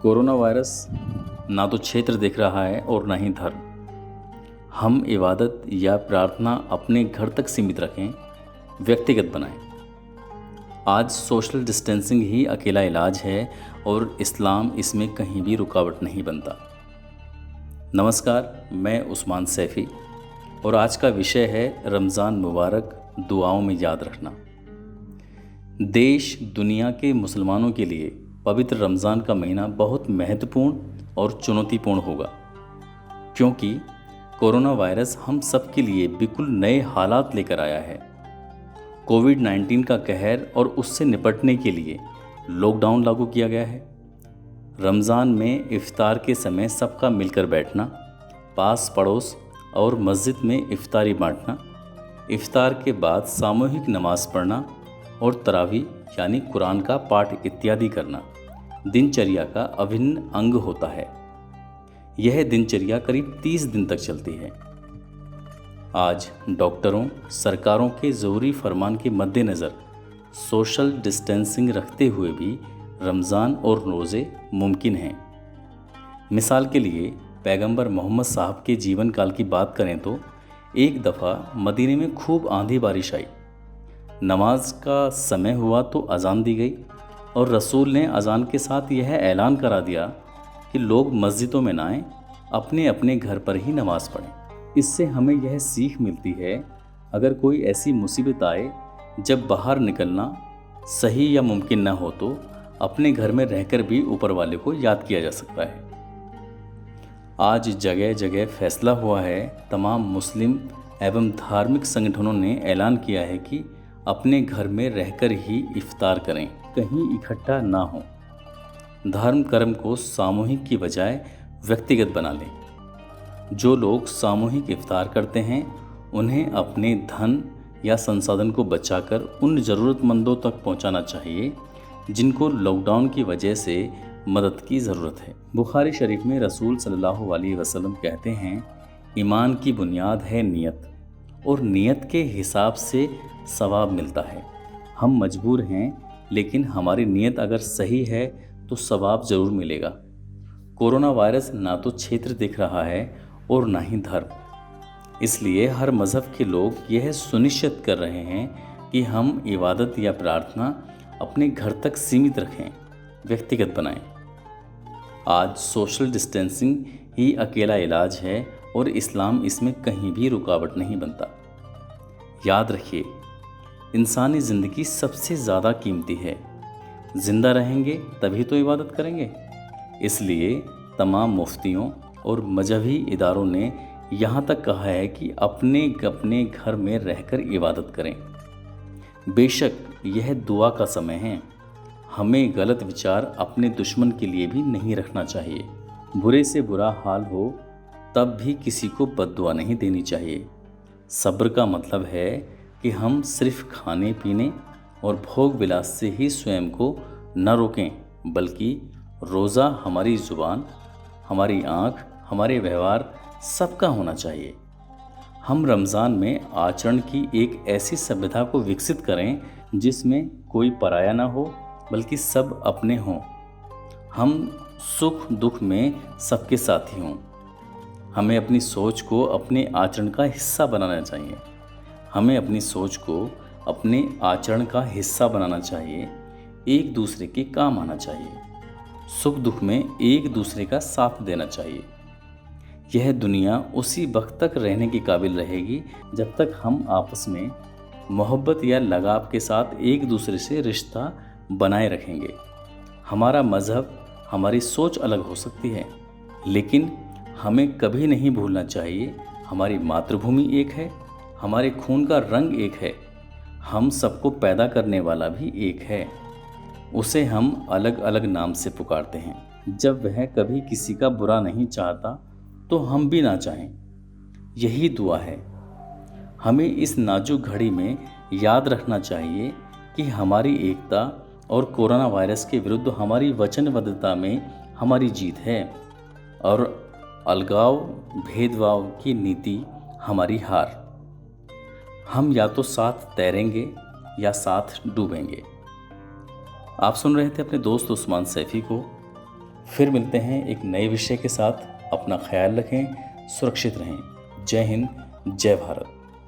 Corona virus ना तो क्षेत्र देख रहा है और ना ही धर्म। हम इबादत या प्रार्थना अपने घर तक सीमित रखें, व्यक्तिगत बनाएं। आज सोशल डिस्टेंसिंग ही अकेला इलाज है और इस्लाम इसमें कहीं भी रुकावट नहीं बनता। नमस्कार, मैं उस्मान सैफ़ी और आज का विषय है रमज़ान मुबारक दुआओं में याद रखना। देश दुनिया के मुसलमानों के लिए पवित्र रमज़ान का महीना बहुत महत्वपूर्ण और चुनौतीपूर्ण होगा, क्योंकि कोरोना वायरस हम सब के लिए बिल्कुल नए हालात लेकर आया है। कोविड-19 का कहर और उससे निपटने के लिए लॉकडाउन लागू किया गया है। रमज़ान में इफ्तार के समय सबका मिलकर बैठना, पास पड़ोस और मस्जिद में इफ्तारी बांटना, इफ्तार के बाद सामूहिक नमाज पढ़ना और तरावी यानी कुरान का पाठ इत्यादि करना दिनचर्या का अभिन्न अंग होता है। यह दिनचर्या करीब 30 दिन तक चलती है। आज डॉक्टरों, सरकारों के ज़रूरी फरमान के मद्देनज़र सोशल डिस्टेंसिंग रखते हुए भी रमज़ान और रोज़े मुमकिन हैं। मिसाल के लिए पैगंबर मोहम्मद साहब के जीवन काल की बात करें तो एक दफ़ा मदीने में खूब आंधी बारिश आई। नमाज का समय हुआ तो अज़ान दी गई और रसूल ने अज़ान के साथ यह ऐलान करा दिया कि लोग मस्जिदों में ना आएं, अपने अपने घर पर ही नमाज पढ़ें। इससे हमें यह सीख मिलती है, अगर कोई ऐसी मुसीबत आए जब बाहर निकलना सही या मुमकिन ना हो तो अपने घर में रहकर भी ऊपर वाले को याद किया जा सकता है। आज जगह जगह फैसला हुआ है, तमाम मुस्लिम एवं धार्मिक संगठनों ने ऐलान किया है कि अपने घर में रहकर ही इफ्तार करें, कहीं इकट्ठा ना हो। धर्म कर्म को सामूहिक की बजाय व्यक्तिगत बना लें। जो लोग सामूहिक इफ्तार करते हैं उन्हें अपने धन या संसाधन को बचाकर उन ज़रूरतमंदों तक पहुंचाना चाहिए जिनको लॉकडाउन की वजह से मदद की ज़रूरत है। बुखारी शरीफ में रसूल सल्लल्लाहु अलैहि वसल्लम कहते हैं, ईमान की बुनियाद है नियत, और नियत के हिसाब से सवाब मिलता है। हम मजबूर हैं, लेकिन हमारी नियत अगर सही है तो सवाब ज़रूर मिलेगा। कोरोना वायरस ना तो क्षेत्र दिख रहा है और ना ही धर्म। इसलिए हर मज़हब के लोग यह सुनिश्चित कर रहे हैं कि हम इबादत या प्रार्थना अपने घर तक सीमित रखें, व्यक्तिगत बनाएं। आज सोशल डिस्टेंसिंग ही अकेला इलाज है और इस्लाम इसमें कहीं भी रुकावट नहीं बनता। याद रखिए, इंसानी ज़िंदगी सबसे ज़्यादा कीमती है। ज़िंदा रहेंगे तभी तो इबादत करेंगे। इसलिए तमाम मुफ्तियों और मजहबी इदारों ने यहाँ तक कहा है कि अपने अपने घर में रहकर इबादत करें। बेशक यह दुआ का समय है। हमें गलत विचार अपने दुश्मन के लिए भी नहीं रखना चाहिए। बुरे से बुरा हाल हो तब भी किसी को बद्दुआ नहीं देनी चाहिए। सब्र का मतलब है कि हम सिर्फ खाने पीने और भोग विलास से ही स्वयं को न रोकें, बल्कि रोज़ा हमारी ज़ुबान, हमारी आँख, हमारे व्यवहार सबका होना चाहिए। हम रमज़ान में आचरण की एक ऐसी सभ्यता को विकसित करें जिसमें कोई पराया ना हो, बल्कि सब अपने हों। हम सुख दुख में सबके साथी हों। हमें अपनी सोच को अपने आचरण का हिस्सा बनाना चाहिए। हमें अपनी सोच को अपने आचरण का हिस्सा बनाना चाहिए। एक दूसरे के काम आना चाहिए। सुख दुख में एक दूसरे का साथ देना चाहिए। यह दुनिया उसी वक्त तक रहने के काबिल रहेगी जब तक हम आपस में मोहब्बत या लगाव के साथ एक दूसरे से रिश्ता बनाए रखेंगे। हमारा मज़हब, हमारी सोच अलग हो सकती है, लेकिन हमें कभी नहीं भूलना चाहिए, हमारी मातृभूमि एक है, हमारे खून का रंग एक है, हम सबको पैदा करने वाला भी एक है। उसे हम अलग अलग नाम से पुकारते हैं। जब वह कभी किसी का बुरा नहीं चाहता तो हम भी ना चाहें। यही दुआ है। हमें इस नाजुक घड़ी में याद रखना चाहिए कि हमारी एकता और कोरोना वायरस के विरुद्ध हमारी वचनबद्धता में हमारी जीत है, और अलगाव भेदभाव की नीति हमारी हार। हम या तो साथ तैरेंगे या साथ डूबेंगे। आप सुन रहे थे अपने दोस्त उस्मान सैफ़ी को। फिर मिलते हैं एक नए विषय के साथ। अपना ख्याल रखें, सुरक्षित रहें। जय हिंद, जय भारत।